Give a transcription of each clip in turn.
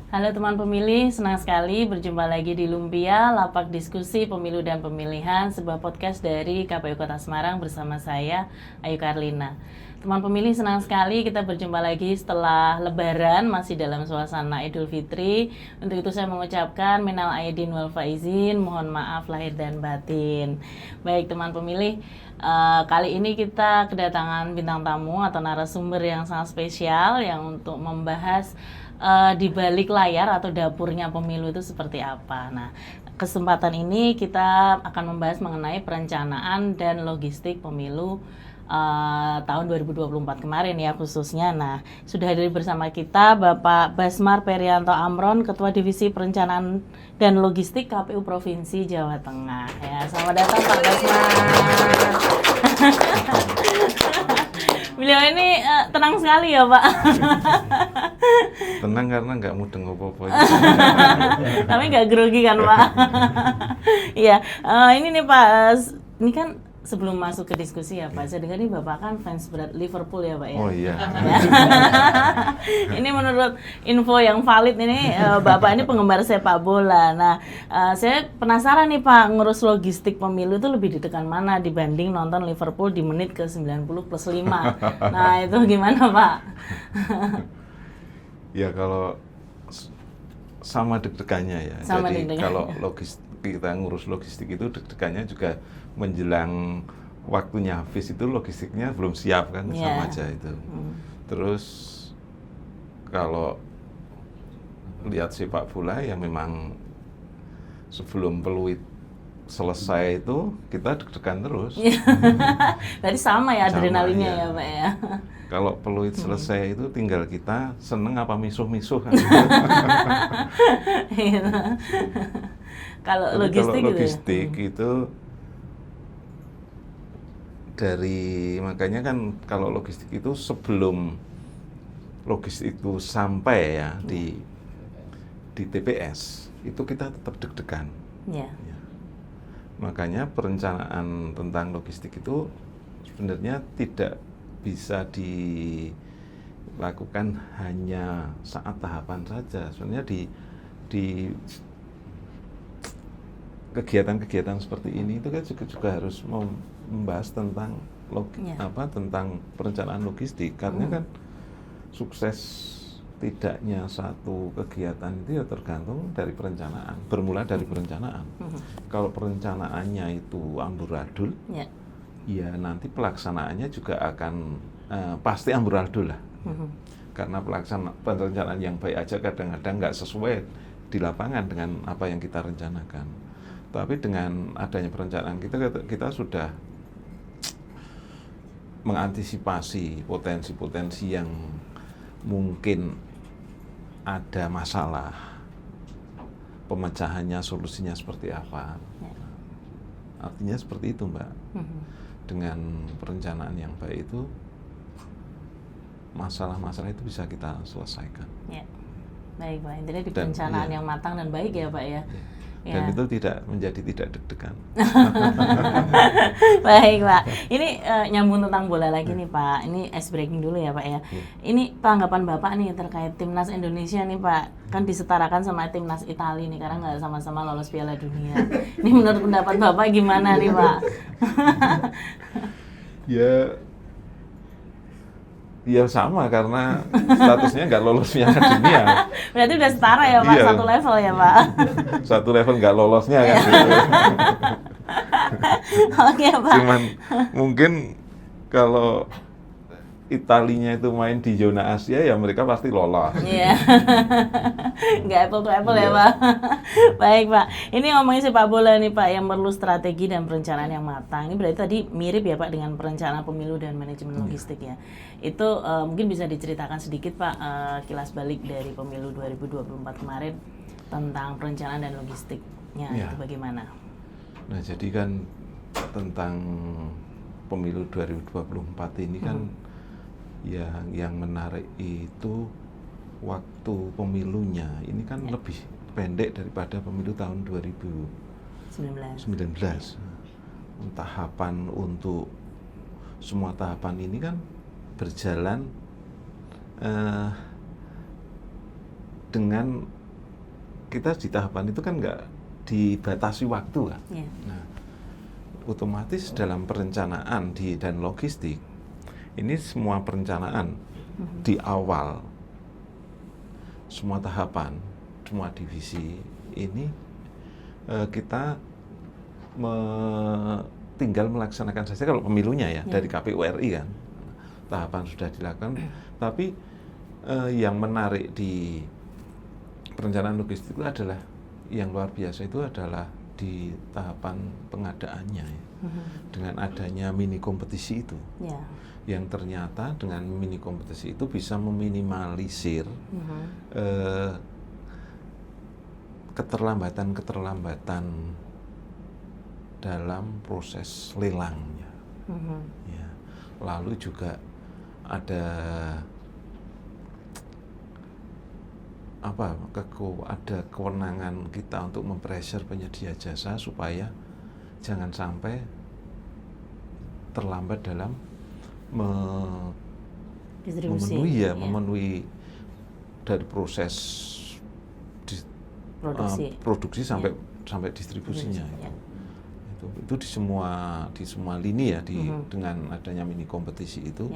Halo teman pemilih, senang sekali berjumpa lagi di Lumpia, Lapak Diskusi Pemilu dan Pemilihan, sebuah podcast dari KPU Kota Semarang bersama saya, Ayu Karlina. Teman pemilih, senang sekali kita berjumpa lagi setelah Lebaran, masih dalam suasana Idul Fitri. Untuk itu saya mengucapkan minal aidin wal faizin, mohon maaf lahir dan batin. Baik teman pemilih, kali ini kita kedatangan bintang tamu atau narasumber yang sangat spesial yang untuk membahas di balik layar atau dapurnya pemilu itu seperti apa. Nah, kesempatan ini kita akan membahas mengenai perencanaan dan logistik pemilu tahun 2024 kemarin ya khususnya. Nah, sudah hadir bersama kita Bapak Basmar Perianto Amron, Ketua Divisi Perencanaan dan Logistik KPU Provinsi Jawa Tengah. Ya, selamat datang Pak Basmar. Beliau ini tenang sekali ya Pak. Tenang karena nggak mudeng apa-apa. Tapi nggak grogi kan Pak? Iya, ini nih Pak, ini kan sebelum masuk ke diskusi ya Pak, saya dengar nih Bapak kan fans berat Liverpool ya Pak ya? Oh iya. Ini menurut info yang valid ini, Bapak ini penggemar sepak bola. Nah, saya penasaran nih Pak, ngurus logistik pemilu itu lebih ditekan mana dibanding nonton Liverpool di menit ke 90 plus 5. Nah, itu gimana Pak? Ya kalau sama deg-degannya ya. Sama Jadi deg-degannya. kalau kita ngurus logistik itu deg-degannya juga menjelang waktunya habis itu logistiknya belum siap kan, sama aja itu. Terus kalau lihat sepak bola ya memang sebelum peluit selesai itu kita deg-degan terus. Berarti sama ya adrenalinnya Sama, ya Pak ya. Kalau peluit selesai itu tinggal kita seneng apa misuh-misuh kan. Gitu. Kalau Tapi logistik kalau gitu ya? logistik itu dari makanya kan kalau logistik itu sebelum logistik itu sampai ya di TPS itu kita tetap deg-degan. Ya. Ya. Makanya perencanaan tentang logistik itu sebenarnya tidak bisa dilakukan hanya saat tahapan saja. Sebenarnya di kegiatan-kegiatan seperti ini itu kan juga harus membahas tentang tentang perencanaan logistik, karena kan sukses tidaknya satu kegiatan itu ya tergantung dari perencanaan, bermula dari perencanaan. Kalau perencanaannya itu amburadul, ya nanti pelaksanaannya juga akan pasti amburadul lah. Karena perencanaan yang baik aja kadang-kadang nggak sesuai di lapangan dengan apa yang kita rencanakan. Tapi dengan adanya perencanaan kita sudah mengantisipasi potensi-potensi yang mungkin ada masalah, pemecahannya, solusinya seperti apa. Artinya seperti itu Mbak. Dengan perencanaan yang baik itu masalah-masalah itu bisa kita selesaikan. Ya. Baik Pak, intinya di perencanaan yang matang dan baik ya Pak ya. Dan itu tidak deg-degan. Baik Pak, ini nyambung tentang bola lagi nih Pak. Ini ice breaking dulu ya Pak ya. Ini tanggapan Bapak nih terkait timnas Indonesia nih Pak. Kan disetarakan sama timnas Italia nih karena nggak sama-sama lolos Piala Dunia. Ini menurut pendapat Bapak gimana nih Pak? Ya sama, karena statusnya nggak lolos Piala Dunia. Berarti udah setara ya Pak, satu level ya Pak. Satu level nggak lolosnya kan. Oke Pak. Cuman mungkin kalau Italinya itu main di zona Asia ya mereka pasti lolos. Iya. Nggak apple to apple ya Pak. Baik Pak. Ini ngomongin sepak bola nih Pak yang perlu strategi dan perencanaan yang matang. Ini berarti tadi mirip ya Pak dengan perencanaan pemilu dan manajemen logistik ya. Itu mungkin bisa diceritakan sedikit Pak kilas balik dari pemilu 2024 kemarin tentang perencanaan dan logistiknya itu bagaimana? Nah jadi kan tentang pemilu 2024 ini kan yang menarik itu waktu pemilunya ini kan lebih pendek daripada pemilu tahun 2019. Tahapan untuk semua tahapan ini kan berjalan dengan kita di tahapan itu kan nggak dibatasi waktu kan. Yeah. Nah, otomatis dalam perencanaan dan logistik ini semua perencanaan di awal, semua tahapan, semua divisi ini kita tinggal melaksanakan saja kalau pemilunya ya dari KPU RI kan, tahapan sudah dilakukan. Tapi yang menarik di perencanaan logistik itu adalah yang luar biasa itu adalah di tahapan pengadaannya ya. Dengan adanya mini kompetisi itu, yang ternyata dengan mini kompetisi itu bisa meminimalisir keterlambatan dalam proses lelangnya. Ya. Lalu juga ada ada kewenangan kita untuk mempressure penyedia jasa supaya jangan sampai terlambat dalam memenuhi dari proses produksi sampai distribusinya. Itu di semua lini ya dengan adanya mini kompetisi itu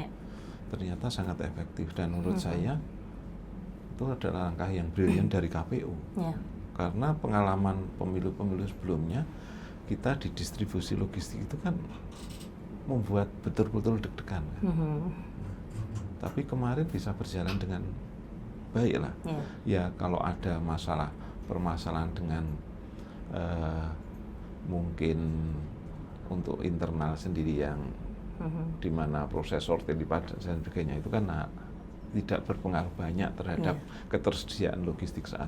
ternyata sangat efektif, dan menurut saya itu adalah langkah yang brilian dari KPU. Karena pengalaman pemilu-pemilu sebelumnya kita di distribusi logistik itu kan membuat betul-betul deg-degan kan. Tapi kemarin bisa berjalan dengan baik lah. Ya kalau ada permasalahan dengan mungkin untuk internal sendiri yang di mana proses sortir dan sebagainya itu kan tidak berpengaruh banyak terhadap ketersediaan logistik saat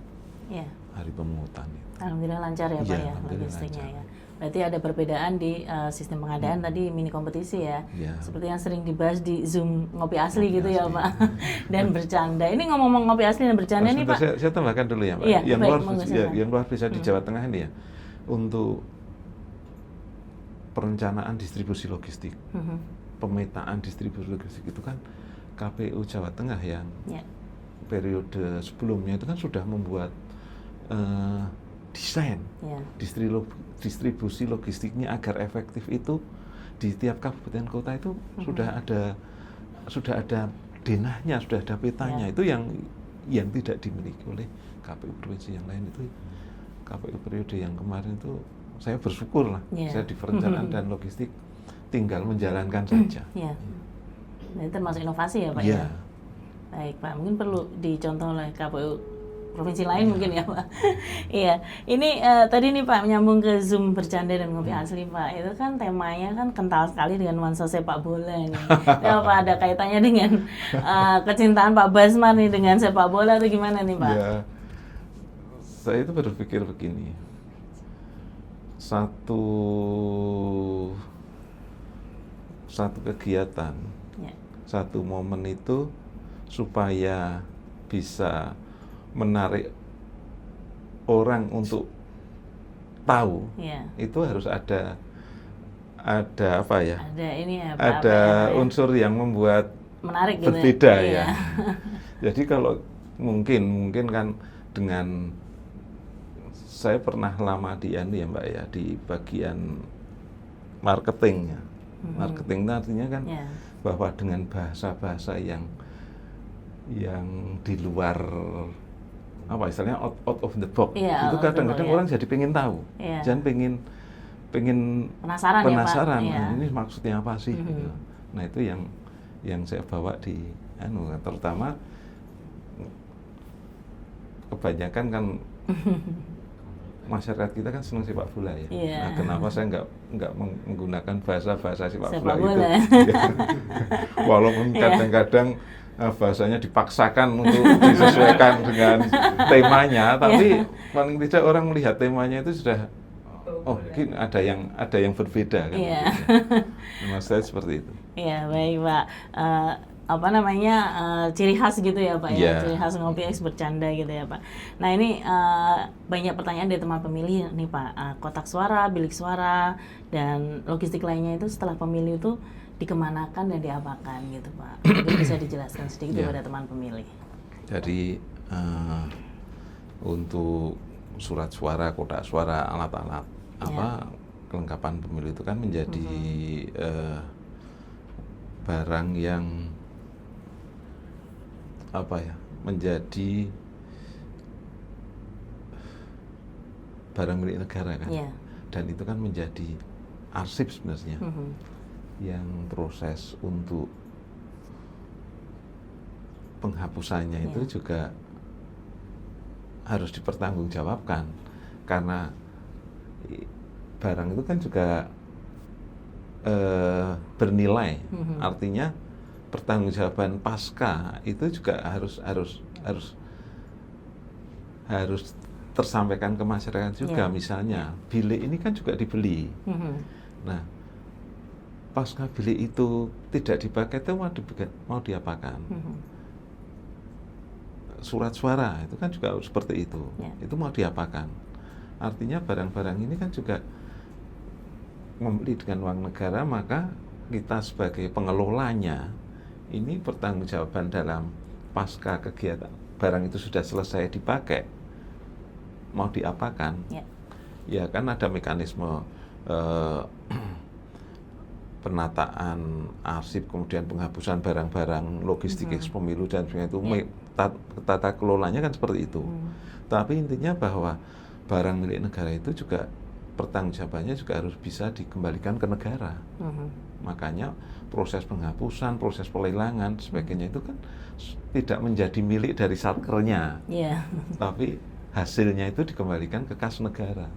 hari pemungutan. Alhamdulillah lancar ya Pak ya logistiknya ya. Berarti ada perbedaan di sistem pengadaan tadi mini kompetisi ya. Seperti yang sering dibahas di Zoom ngopi asli gitu ya Pak. Dan bercanda. Ini ngomong-ngomong ngopi asli dan bercanda nih Pak. Saya tambahkan dulu ya Pak. Yang luar biasa di Jawa Tengah ini ya, untuk perencanaan distribusi logistik, pemetaan distribusi logistik itu kan KPU Jawa Tengah yang periode sebelumnya itu kan sudah membuat desain distribusi logistiknya agar efektif itu di tiap kabupaten kota itu sudah ada denahnya, sudah ada petanya. Itu yang tidak dimiliki oleh KPU provinsi yang lain. Itu KPU periode yang kemarin itu saya bersyukur lah, saya di perencanaan dan logistik tinggal menjalankan saja. Ini termasuk inovasi ya Pak ya? Baik Pak, mungkin perlu dicontoh oleh KPU provinsi lain mungkin ya Pak. Iya, ini tadi nih Pak menyambung ke Zoom bercanda dan ngopi asli Pak, itu kan temanya kan kental sekali dengan nuansa sepak bola nih. Ya Pak, ada kaitannya dengan kecintaan Pak Basmar nih dengan sepak bola atau gimana nih Pak? Ya, saya itu berpikir begini, satu kegiatan, satu momen itu supaya bisa menarik orang untuk tahu, itu harus ada apa ya? Ada unsur yang membuat menarik berbeda gitu ya. Jadi kalau mungkin kan dengan saya pernah lama di Mbak ya, di bagian marketingnya. Marketing itu artinya kan bahwa dengan bahasa-bahasa yang di luar apa istilahnya out of the box, itu kadang-kadang orang jadi pengen tahu, jangan pengen penasaran ya, ini maksudnya apa sih gitu. Nah itu yang saya bawa di terutama kebanyakan kan masyarakat kita kan senang sepak bola ya. Nah, kenapa saya nggak menggunakan bahasa sepak bola itu? Walaupun kadang-kadang bahasanya dipaksakan untuk disesuaikan dengan temanya, tapi paling tidak orang melihat temanya itu sudah mungkin ada yang berbeda kan. Maksud saya seperti itu. Iya, baik Pak. Ciri khas gitu ya Pak ya, ciri khas ngopi X bercanda gitu ya Pak. Nah ini banyak pertanyaan dari teman pemilih nih Pak, kotak suara, bilik suara, dan logistik lainnya itu setelah pemilu itu dikemanakan dan diapakan gitu Pak. Jadi bisa dijelaskan sedikit kepada teman pemilih. Jadi untuk surat suara, kotak suara, alat-alat kelengkapan pemilu itu kan menjadi barang yang menjadi barang milik negara kan, dan itu kan menjadi arsip sebenarnya yang proses untuk penghapusannya itu juga harus dipertanggungjawabkan, karena barang itu kan juga bernilai, artinya pertanggungjawaban pasca itu juga harus tersampaikan ke masyarakat juga. Misalnya bilik ini kan juga dibeli, nah pasca bilik itu tidak dipakai itu mau diapakan? Surat suara itu kan juga seperti itu, itu mau diapakan? Artinya barang-barang ini kan juga membeli dengan uang negara, maka kita sebagai pengelolanya ini pertanggungjawaban dalam pasca kegiatan barang itu sudah selesai dipakai mau diapakan? Ya kan ada mekanisme penataan arsip, kemudian penghapusan barang-barang logistik pemilu dan sebagainya itu tata kelolanya kan seperti itu. Tapi intinya bahwa barang milik negara itu juga pertanggungjawabannya juga harus bisa dikembalikan ke negara. Makanya proses penghapusan, proses pelelangan, sebagainya itu kan tidak menjadi milik dari satkernya, tapi hasilnya itu dikembalikan ke kas negara.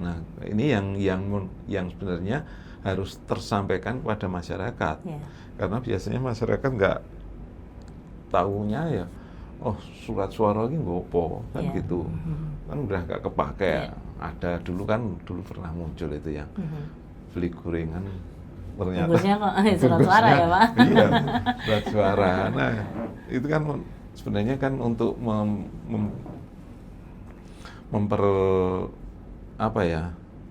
Nah, ini yang sebenarnya harus tersampaikan kepada masyarakat, karena biasanya masyarakat nggak tahunya ya, oh surat suara ini ngopo kan gitu, kan udah nggak kepake. Ada dulu pernah muncul itu yang beli gorengan ternyata surat suara ya Pak. Iya, surat suara. Nah itu kan sebenarnya kan untuk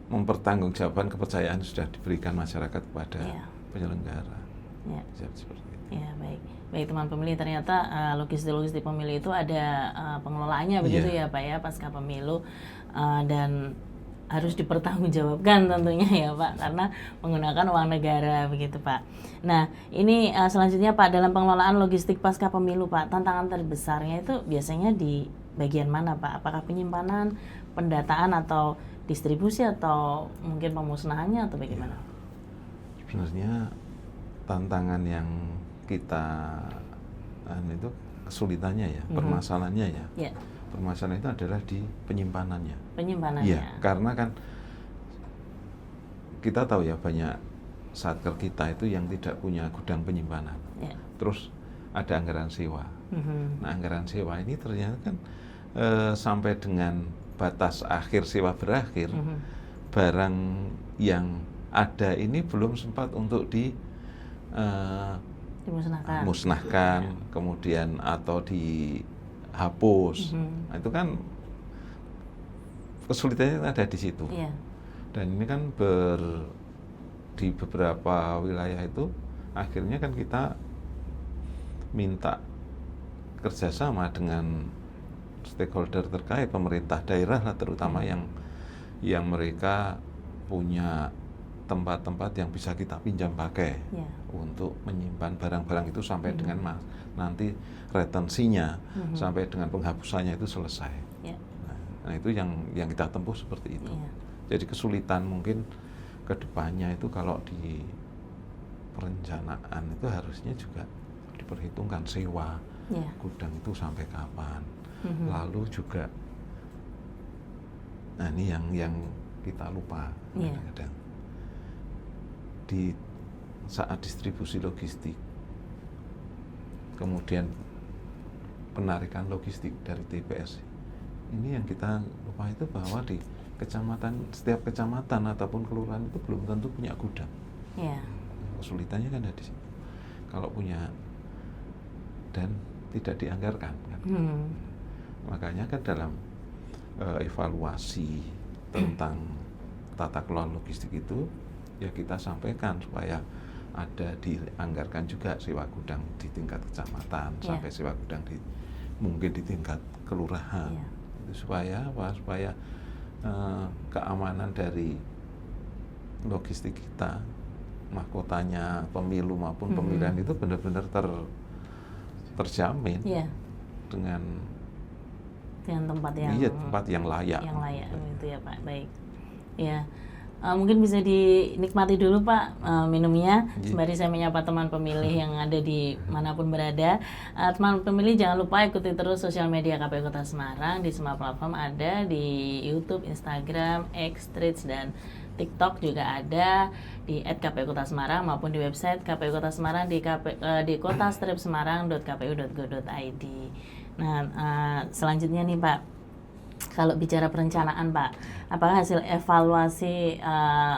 mempertanggungjawabkan kepercayaan sudah diberikan masyarakat kepada penyelenggara. Seperti itu. Ya, baik teman pemilih, ternyata logistik pemilu itu ada pengelolaannya begitu ya Pak ya pasca pemilu, dan harus dipertanggungjawabkan tentunya ya Pak, karena menggunakan uang negara begitu Pak. Nah ini selanjutnya Pak, dalam pengelolaan logistik pasca pemilu Pak, tantangan terbesarnya itu biasanya di bagian mana Pak? Apakah penyimpanan, pendataan, atau distribusi, atau mungkin pemusnahannya, atau bagaimana? Sebenarnya tantangan yang kita itu kesulitannya ya, permasalahannya ya. Permasalahan itu adalah di penyimpanannya. Iya, karena kan kita tahu ya banyak satker kita itu yang tidak punya gudang penyimpanan. Terus ada anggaran sewa. Nah anggaran sewa ini ternyata kan sampai dengan batas akhir sewa berakhir, barang yang ada ini belum sempat untuk dimusnahkan, kemudian atau dihapus. Nah, itu kan kesulitannya ada di situ. Dan ini kan di beberapa wilayah itu akhirnya kan kita minta kerjasama dengan stakeholder terkait, pemerintah daerah lah terutama, yang mereka punya tempat-tempat yang bisa kita pinjam pakai untuk menyimpan barang-barang itu sampai dengan nanti retensinya, sampai dengan penghapusannya itu selesai. Nah itu yang kita tempuh seperti itu. Jadi kesulitan mungkin kedepannya itu kalau di perencanaan itu harusnya juga diperhitungkan sewa gudang itu sampai kapan. Lalu juga, nah ini yang kita lupa kadang-kadang di saat distribusi logistik, kemudian penarikan logistik dari TPS, ini yang kita lupa itu bahwa di setiap kecamatan ataupun kelurahan itu belum tentu punya gudang. Kesulitannya kan ada di situ. Kalau punya dan tidak dianggarkan kan. Makanya kan dalam evaluasi tentang tata kelola logistik itu ya kita sampaikan supaya ada dianggarkan juga sewa gudang di tingkat kecamatan, sampai sewa gudang mungkin di tingkat kelurahan. supaya keamanan dari logistik kita, mahkotanya pemilu maupun pemilihan itu benar-benar terjamin dengan tempat yang layak. Yang layak, gitu ya Pak. Baik. Ya. Mungkin bisa dinikmati dulu Pak minumnya sembari saya menyapa teman pemilih yang ada di manapun berada. Teman pemilih jangan lupa ikuti terus sosial media KPU Kota Semarang di semua platform, ada di YouTube, Instagram, X, Threads, dan TikTok juga ada di @KPU Kota Semarang maupun di website KPU Kota Semarang di kota-semarang.kpu.go.id. Nah, selanjutnya nih Pak, kalau bicara perencanaan Pak, apakah hasil evaluasi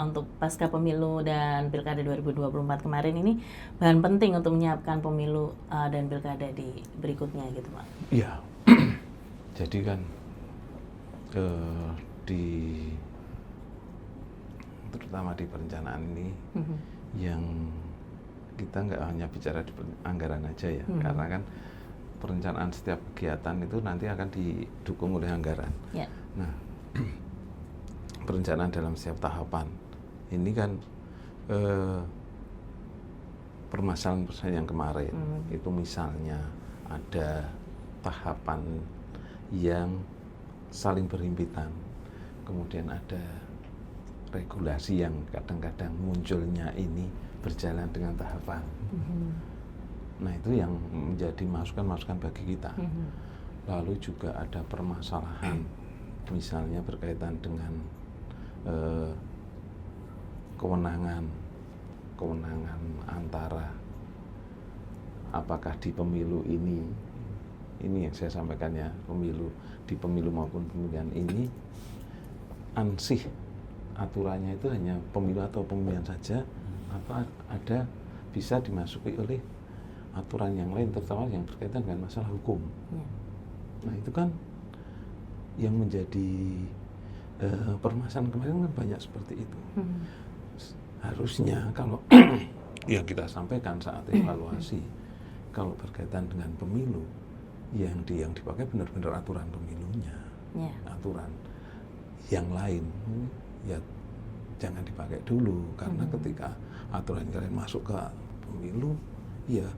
untuk pasca pemilu dan pilkada 2024 kemarin ini bahan penting untuk menyiapkan pemilu dan pilkada di berikutnya gitu Pak? Iya, jadi kan terutama di perencanaan ini yang kita nggak hanya bicara di anggaran aja ya, karena kan perencanaan setiap kegiatan itu nanti akan didukung oleh anggaran. Nah, perencanaan dalam setiap tahapan ini kan permasalahan yang kemarin itu misalnya ada tahapan yang saling berhimpitan, kemudian ada regulasi yang kadang-kadang munculnya ini berjalan dengan tahapan. Nah, itu yang menjadi masukan-masukan bagi kita. Lalu juga ada permasalahan misalnya berkaitan dengan kewenangan antara apakah di pemilu ini yang saya sampaikan ya, di pemilu maupun pemilihan ini ansih aturannya itu hanya pemilu atau pemilihan saja, atau ada bisa dimasuki oleh aturan yang lain, terutama yang berkaitan dengan masalah hukum. Nah, itu kan yang menjadi permasalahan kemarin kan banyak seperti itu. Harusnya kalau yang kita sampaikan saat evaluasi, kalau berkaitan dengan pemilu, yang dipakai benar-benar aturan pemilunya, aturan yang lain ya jangan dipakai dulu, karena ketika aturan yang lain masuk ke pemilu, ya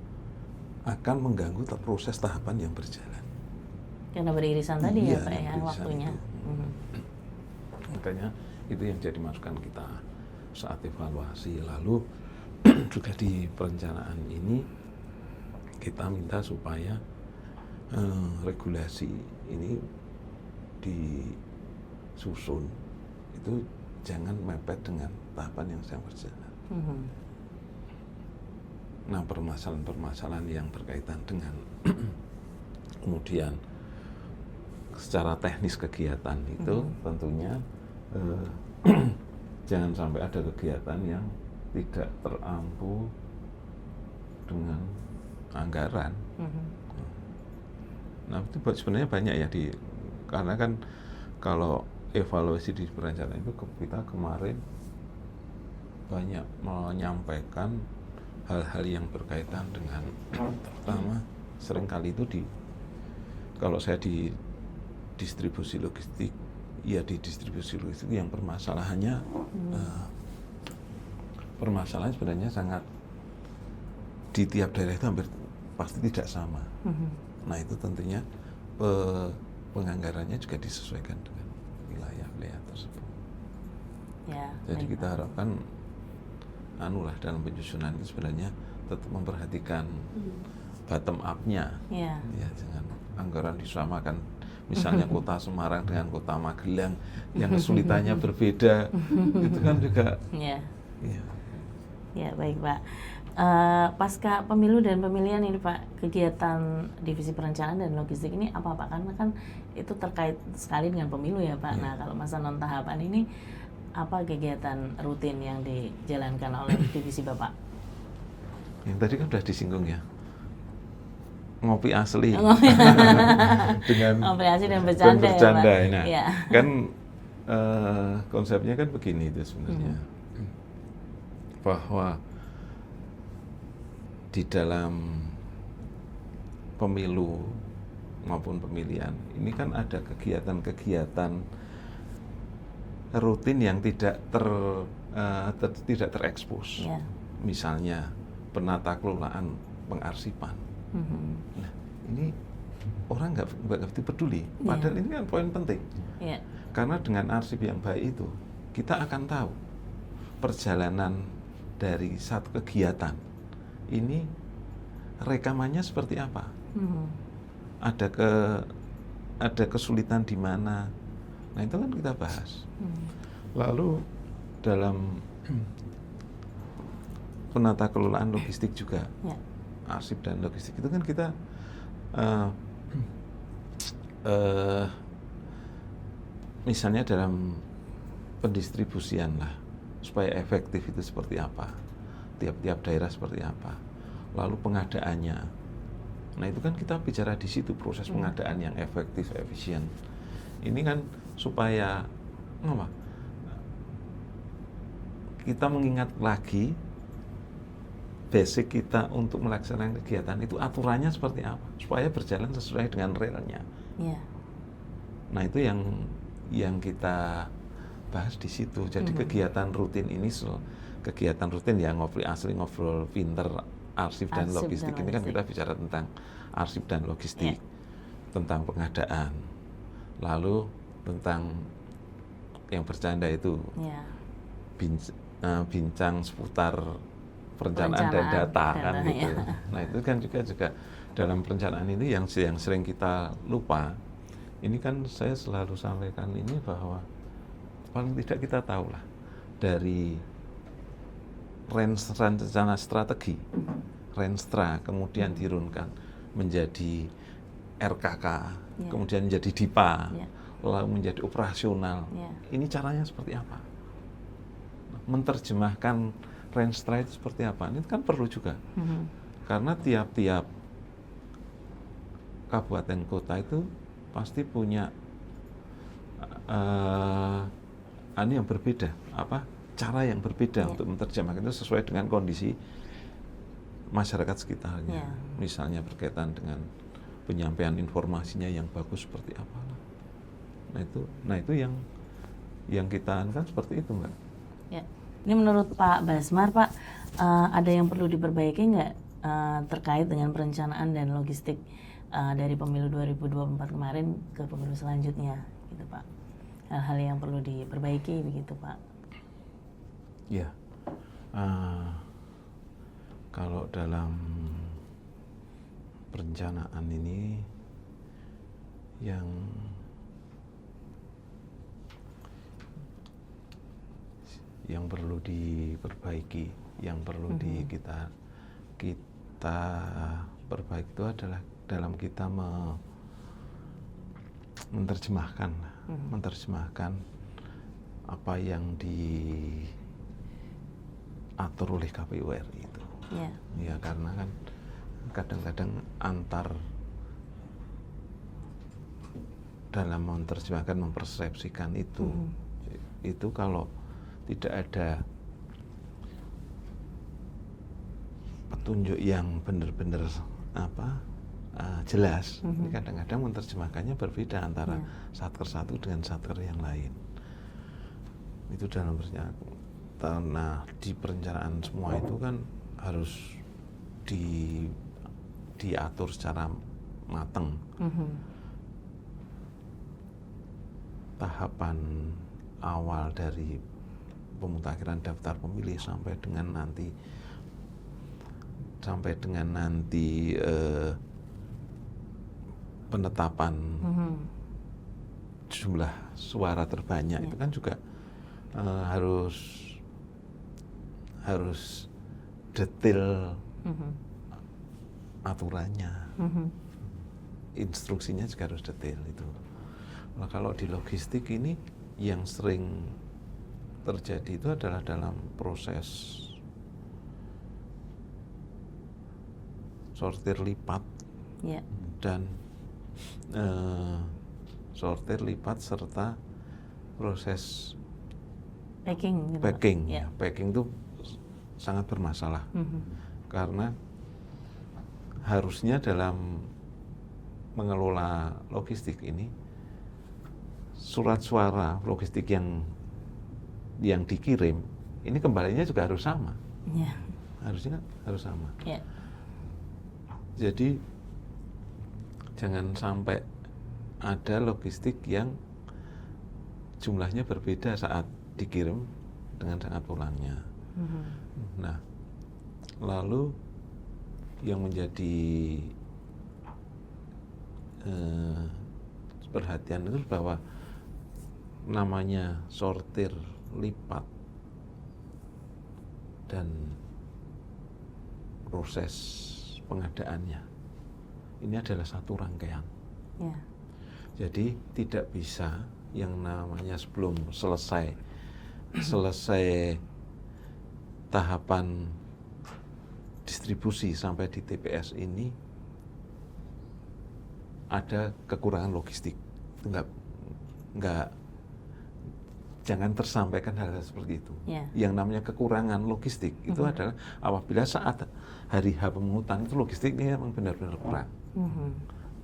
akan mengganggu proses tahapan yang berjalan. Karena beririsan tadi ya Pak ya waktunya. Makanya itu yang jadi masukan kita saat evaluasi. Lalu juga di perencanaan ini kita minta supaya regulasi ini disusun itu jangan mepet dengan tahapan yang sedang berjalan. Nah, permasalahan-permasalahan yang berkaitan dengan kemudian secara teknis kegiatan itu tentunya jangan sampai ada kegiatan yang tidak terampu dengan anggaran. Nah, itu sebenarnya banyak ya karena kan kalau evaluasi di perencanaan itu kita kemarin banyak menyampaikan hal-hal yang berkaitan dengan pertama seringkali itu kalau saya di distribusi logistik, ya di distribusi logistik yang permasalahannya permasalahan sebenarnya sangat di tiap daerah itu hampir pasti tidak sama. Nah, itu tentunya penganggarannya juga disesuaikan dengan wilayah tersebut. Jadi kita harapkan dalam penyusunan itu sebenarnya tetap memperhatikan bottom up-nya. Ya, jangan anggaran disamakan. Misalnya kota Semarang dengan kota Magelang yang kesulitannya berbeda, itu kan juga. Ya, baik Pak. Pasca pemilu dan pemilihan ini Pak, kegiatan divisi perencanaan dan logistik ini apa Pak? Karena kan itu terkait sekali dengan pemilu ya Pak. Nah, kalau masa non tahapan ini apa kegiatan rutin yang dijalankan oleh divisi Bapak? Yang tadi kan sudah disinggung ya, ngopi asli dengan ngopi asli dan bercanda ya, nah, kan konsepnya kan begini itu sebenarnya, bahwa di dalam pemilu maupun pemilihan. Ini kan ada kegiatan-kegiatan rutin yang tidak tidak terekspos. Yeah. Misalnya penata kelolaan pengarsipan. Nah, ini orang nggak begitu peduli. Padahal ini kan poin penting. Yeah. Karena dengan arsip yang baik itu, kita akan tahu perjalanan dari satu kegiatan ini rekamannya seperti apa. Ada kesulitan di mana. Nah, itu kan kita bahas. Lalu dalam penata kelolaan logistik juga, arsip dan logistik itu kan kita misalnya dalam pendistribusian lah, supaya efektif itu seperti apa, tiap-tiap daerah seperti apa, lalu pengadaannya. Nah, itu kan kita bicara di situ, proses pengadaan yang efektif, efisien. Ini kan supaya apa? Kita mengingat lagi basic kita untuk melaksanakan kegiatan itu, aturannya seperti apa supaya berjalan sesuai dengan realnya. Nah, itu yang kita bahas di situ. Jadi kegiatan rutin ini, kegiatan rutin ya, ngobrol asli, ngobrol pinter, arsip dan logistik. Ini kan kita bicara tentang arsip dan logistik, tentang pengadaan, lalu tentang yang bercanda itu bincang seputar perencanaan dan data kan gitu. Nah, itu kan juga dalam perencanaan ini yang sering kita lupa. Ini kan saya selalu sampaikan ini bahwa paling tidak kita tahulah dari rencana strategi, Renstra, kemudian dirunkan menjadi RKK, kemudian menjadi DIPA, lalu menjadi operasional. Ini caranya seperti apa? Menerjemahkan Renstra itu seperti apa? Ini kan perlu juga. Karena tiap-tiap kabupaten kota itu pasti punya yang berbeda, cara yang berbeda untuk menerjemahkan itu sesuai dengan kondisi masyarakat sekitarnya. Misalnya berkaitan dengan penyampaian informasinya yang bagus seperti apa. Nah itu yang kita kan seperti itu, Mbak. Ya. Ini menurut Pak Basmar, Pak, ada yang perlu diperbaiki nggak terkait dengan perencanaan dan logistik dari pemilu 2024 kemarin ke pemilu selanjutnya, gitu Pak? Hal-hal yang perlu diperbaiki begitu, Pak? Ya, kalau dalam perencanaan ini yang perlu diperbaiki, yang perlu kita perbaiki itu adalah dalam kita menerjemahkan apa yang diatur oleh KPU RI itu. Ya, karena kan kadang-kadang dalam menerjemahkan, mempersepsikan itu kalau tidak ada petunjuk yang benar-benar jelas, kadang-kadang menerjemahkannya berbeda antara satker satu dengan satker yang lain. Itu dalam perencanaan. Nah, di perencanaan semua itu kan harus diatur secara matang. Tahapan awal dari pemutakhiran daftar pemilih sampai dengan nanti penetapan jumlah suara terbanyak itu kan juga harus detail aturannya, instruksinya juga harus detail itu. Nah, kalau di logistik ini yang sering terjadi itu adalah dalam proses sortir lipat dan sortir lipat serta proses packing. Packing itu sangat bermasalah karena harusnya dalam mengelola logistik ini, surat suara logistik yang dikirim ini kembalinya juga harus sama. Ya. Harusnya harus sama. Ya. Jadi jangan sampai ada logistik yang jumlahnya berbeda saat dikirim dengan saat pulangnya. Nah, lalu yang menjadi perhatian itu bahwa namanya sortir lipat dan proses pengadaannya ini adalah satu rangkaian. Ya. Jadi tidak bisa yang namanya sebelum selesai tahapan distribusi sampai di TPS ini ada kekurangan logistik. Enggak, jangan tersampaikan hal seperti itu. Yeah. Yang namanya kekurangan logistik itu adalah apabila saat hari H pemungutan itu logistiknya memang benar-benar kurang.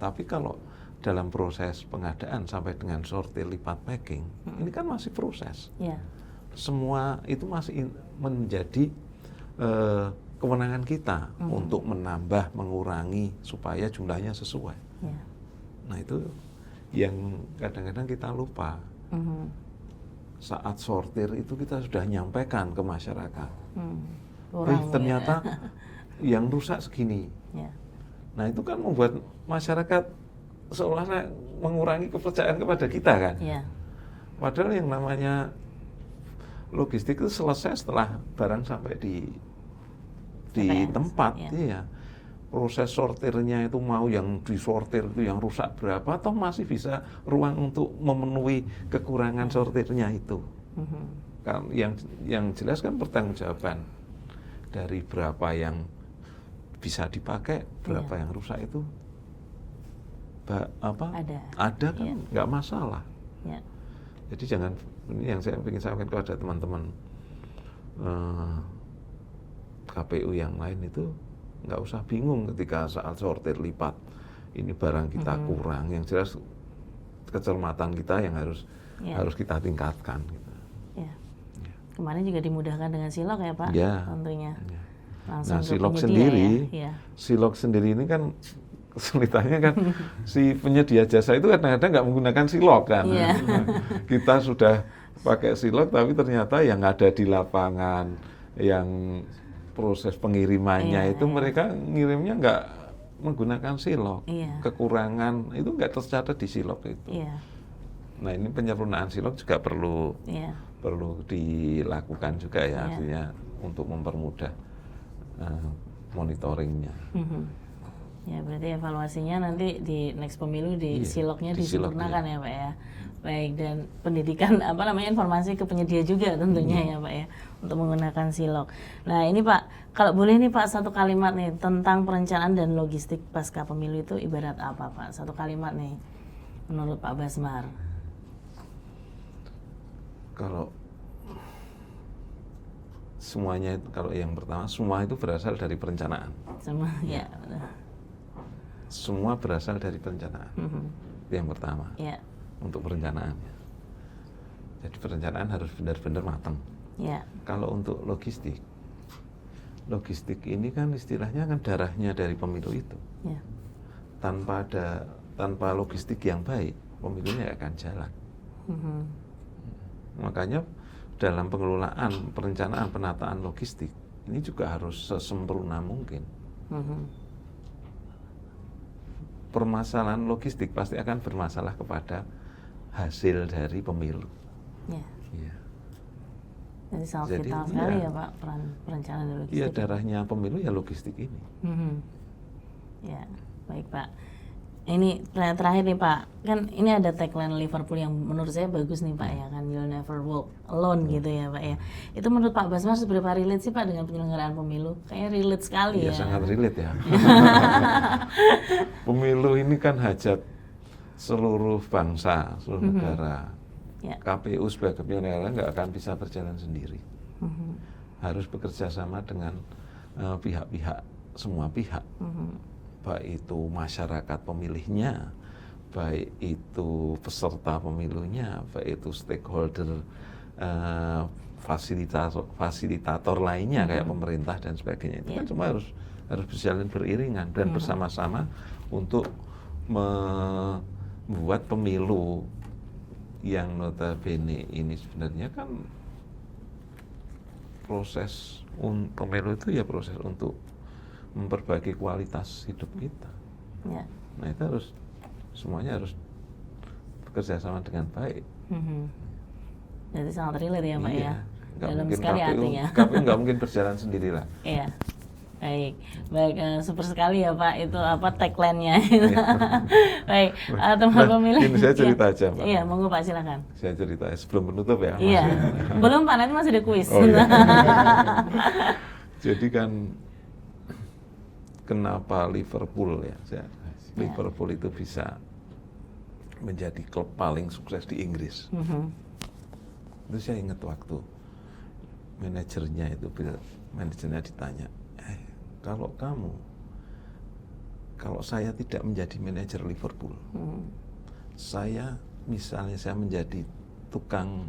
Tapi kalau dalam proses pengadaan sampai dengan sortir lipat packing, ini kan masih proses. Yeah. Semua itu masih menjadi kewenangan kita untuk menambah, mengurangi supaya jumlahnya sesuai. Yeah. Nah itu yang kadang-kadang kita lupa. Saat sortir itu kita sudah nyampaikan ke masyarakat. Ternyata yang rusak segini. Yeah. Nah itu kan membuat masyarakat seolah-olah mengurangi kepercayaan kepada kita kan. Yeah. Padahal yang namanya logistik itu selesai setelah barang sampai di tempat. Yeah. Iya. Proses sortirnya itu mau yang disortir itu yang rusak berapa, atau masih bisa ruang untuk memenuhi kekurangan sortirnya itu. Kan yang jelas kan pertanggungjawaban dari berapa yang bisa dipakai, berapa yang rusak itu ada kan nggak masalah. Yeah. Jadi jangan, ini yang saya ingin sampaikan kepada teman-teman KPU yang lain itu, nggak usah bingung ketika saat sortir lipat ini barang kita kurang. Yang jelas kecermatan kita yang harus kita tingkatkan. Gitu. Ya. Kemarin juga dimudahkan dengan silok ya Pak, tentunya. Ya. Langsung nah ke silok penyedia, sendiri, ya. silok sendiri ini kan kesulitannya kan si penyedia jasa itu kadang-kadang nggak menggunakan silok kan. Yeah. Kita sudah pakai silok tapi ternyata yang ada di lapangan, yang proses pengirimannya itu mereka ngirimnya nggak menggunakan silok. Kekurangan itu nggak tercatat di silok itu. Nah ini penyempurnaan silok juga perlu dilakukan juga ya, artinya untuk mempermudah monitoringnya. Ya berarti evaluasinya nanti di next pemilu di siloknya disempurnakan ya Pak ya. Baik, dan pendidikan informasi ke penyedia juga tentunya ya Pak ya, untuk menggunakan silok. Nah ini Pak, kalau boleh nih Pak, satu kalimat nih tentang perencanaan dan logistik pasca pemilu itu ibarat apa Pak? Satu kalimat nih menurut Pak Basmar. Kalau semuanya itu, kalau yang pertama semua itu berasal dari perencanaan. Semua berasal dari perencanaan. Itu yang pertama. Untuk perencanaan. Jadi perencanaan harus benar-benar matang. Kalau untuk logistik ini kan istilahnya kan darahnya dari pemilu itu. Tanpa logistik yang baik, pemilunya akan jalan. Makanya dalam pengelolaan, perencanaan, penataan logistik ini juga harus sesempurna mungkin. Permasalahan logistik pasti akan bermasalah kepada hasil dari pemilu. Jadi sangat vital sekali ya Pak, peran perencanaan dan logistik. Iya, darahnya pemilu ya logistik ini. Ya, baik Pak. Ini terakhir nih Pak, kan ini ada tagline Liverpool yang menurut saya bagus nih Pak ya kan, you'll never walk alone gitu ya Pak ya. Itu menurut Pak Basmar seberapa relate sih Pak dengan penyelenggaraan pemilu? Kayaknya relate sekali ya. Iya, sangat relate ya. Pemilu ini kan hajat seluruh bangsa, seluruh negara. KPU sebagai penyelenggara nggak akan bisa berjalan sendiri. Harus bekerja sama dengan pihak-pihak, semua pihak. baik itu masyarakat pemilihnya, baik itu peserta pemilunya, baik itu stakeholder, fasilitator lainnya kayak pemerintah dan sebagainya, itu kan semua harus berjalan beriringan dan bersama-sama untuk membuat pemilu yang notabene ini sebenarnya kan proses pemilu itu ya proses untuk memperbaiki kualitas hidup kita. Nah itu semuanya harus bekerja sama dengan baik. Jadi sangat relate ya Pak ya. Dalam Mungkin sekali artinya. KPU nggak mungkin berjalan sendirilah. Iya. Baik, super sekali ya Pak, itu tagline-nya. Baik, teman pemilih. Ini saya cerita aja Pak. Iya, monggo Pak, silakan. Saya cerita sebelum menutup ya. Iya, belum Pak, nanti masih ada kuis. Iya. Jadi kan kenapa Liverpool ya? Liverpool itu bisa menjadi klub paling sukses di Inggris. Itu saya ingat waktu manajernya ditanya, kalau saya tidak menjadi manajer Liverpool, saya menjadi tukang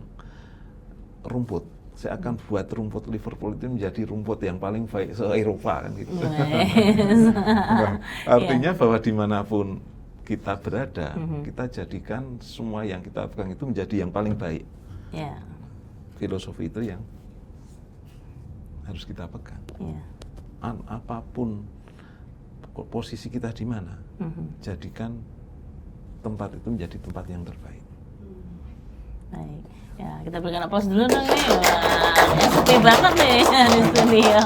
rumput, saya akan buat rumput Liverpool itu menjadi rumput yang paling baik se-Eropa kan gitu. Nah, artinya bahwa dimanapun kita berada, kita jadikan semua yang kita pegang itu menjadi yang paling baik. Filosofi itu yang harus kita pegang. Apapun posisi kita di mana, jadikan tempat itu menjadi tempat yang terbaik. Baik, ya kita berikan aplaus dulu dong nih. Wah, sepi banget nih di studio.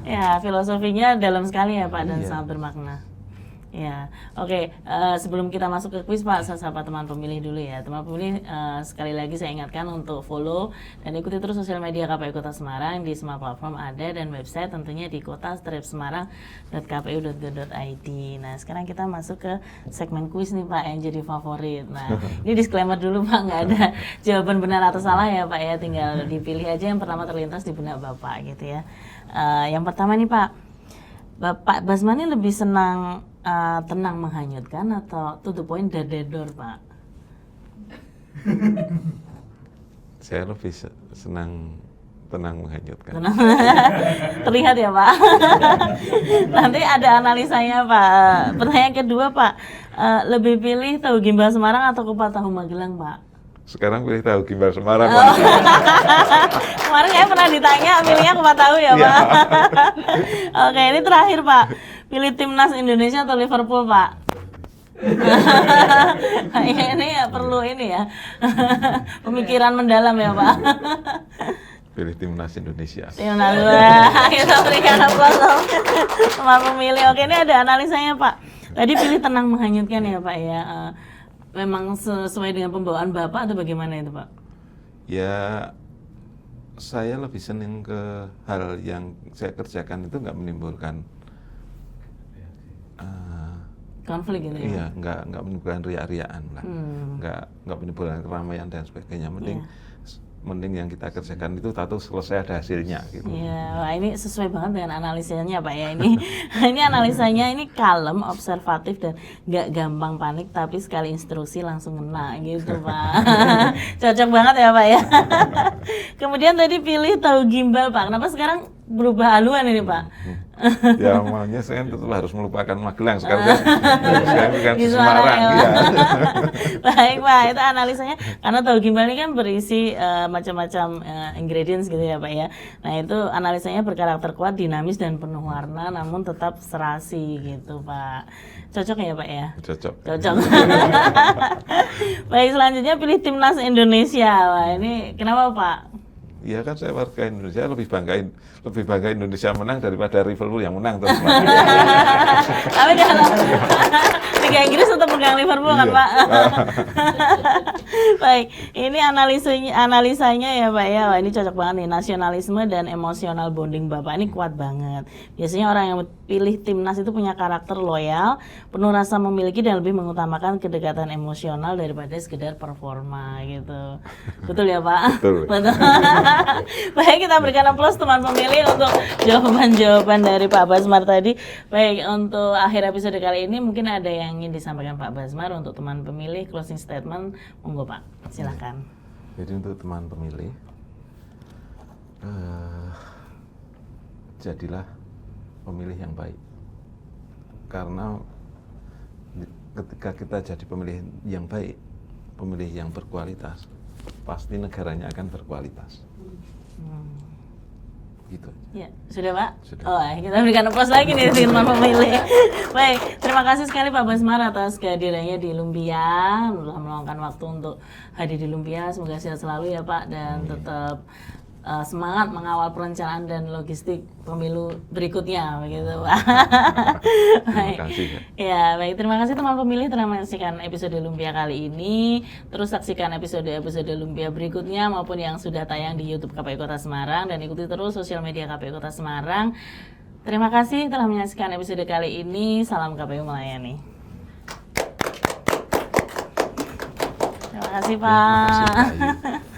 Ya, filosofinya dalam sekali ya Pak dan sangat bermakna. Ya, oke. Sebelum kita masuk ke kuis Pak, saya sapa teman pemilih dulu ya. Teman pemilih, sekali lagi saya ingatkan untuk follow dan ikuti terus sosial media KPU Kota Semarang di semua platform ada dan website tentunya di kota-semarang.kpu.go.id. Nah, sekarang kita masuk ke segmen kuis nih Pak yang jadi favorit. Nah, ini disclaimer dulu Pak, nggak ada jawaban benar atau salah ya Pak ya, tinggal dipilih aja yang pertama terlintas di benak Bapak gitu ya. Yang pertama nih Pak, Bapak Basmani lebih senang tenang menghanyutkan atau to the point dadedor Pak? Saya lebih senang tenang menghanyutkan. Terlihat ya Pak. Nanti ada analisanya Pak. Pertanyaan kedua Pak, lebih pilih tahu gimbal Semarang atau kupat tahu Magelang Pak? Sekarang pilih tahu gimbal Semarang. Kemarin saya pernah ditanya pilihnya kupat tahu ya Pak. Oke, ini terakhir Pak. Pilih timnas Indonesia atau Liverpool Pak? Ini ya perlu ini ya. Pemikiran mendalam ya Pak. Pilih timnas Indonesia. Timnas, kita berikan aplaus teman pemilih. Oke, ini ada analisanya Pak. Tadi pilih tenang menghanyutkan ya Pak ya. Memang sesuai dengan pembawaan Bapak atau bagaimana itu Pak? Ya, saya lebih senang ke hal yang saya kerjakan itu nggak menimbulkan konflik gitu ya? Iya, nggak menimbulkan riak-riaan lah, nggak menimbulkan keramaian dan sebagainya. Mending yang kita kerjakan itu tahu selesai ada hasilnya gitu. Iya, wah ini sesuai banget dengan analisanya Pak ya ini. Ini analisanya ini kalem, observatif dan nggak gampang panik tapi sekali instruksi langsung ngena gitu Pak. Cocok banget ya Pak ya. Kemudian tadi pilih tahu gimbal Pak. Kenapa sekarang berubah haluan ini Pak? Ya maunya saya tetap harus melupakan Magelang sekarang saya bukan di Semarang ya. Baik Pak, itu analisanya karena tahu gimbal ini kan berisi macam-macam ingredients gitu ya Pak ya. Nah itu analisanya berkarakter kuat, dinamis dan penuh warna namun tetap serasi gitu Pak. Cocok ya Pak ya? Cocok. Baik, selanjutnya pilih timnas Indonesia. Wah ini kenapa Pak? Iya kan saya warga Indonesia lebih bangga Indonesia menang daripada Liverpool yang menang terus. Tapi kalau Liga Inggris tetap pegang Liverpool kan Pak? Baik, ini analisanya ya Pak ya. Wah, ini cocok banget nih, nasionalisme dan emosional bonding Bapak ini kuat banget. Biasanya orang yang pilih timnas itu punya karakter loyal, penuh rasa memiliki dan lebih mengutamakan kedekatan emosional daripada sekedar performa gitu. Betul ya Pak? Betul. Baik, kita berikan aplaus teman pemilih. Pemilih untuk jawaban-jawaban dari Pak Basmar tadi. Baik, untuk akhir episode kali ini mungkin ada yang ingin disampaikan Pak Basmar untuk teman pemilih, closing statement, monggo Pak, silakan. Jadi untuk teman pemilih, jadilah pemilih yang baik. Karena ketika kita jadi pemilih yang baik, pemilih yang berkualitas, pasti negaranya akan berkualitas. Gitu. Ya, sudah Pak? Sudah. Oh, kita berikan aplaus lagi nih teman pemilih. Baik, terima kasih sekali Pak Basmar atas kehadirannya di Lumpia, telah meluangkan waktu untuk hadir di Lumpia. Semoga sehat selalu ya Pak, dan tetap semangat mengawal perencanaan dan logistik pemilu berikutnya, begitu Pak. Terima kasih. Ya, baik. Terima kasih teman pemilih telah menyaksikan episode Lumpia kali ini. Terus saksikan episode-episode Lumpia berikutnya maupun yang sudah tayang di YouTube KPU Kota Semarang, dan ikuti terus sosial media KPU Kota Semarang. Terima kasih telah menyaksikan episode kali ini. Salam KPU melayani. Terima kasih Pak. Terima kasih, Pak Ayu.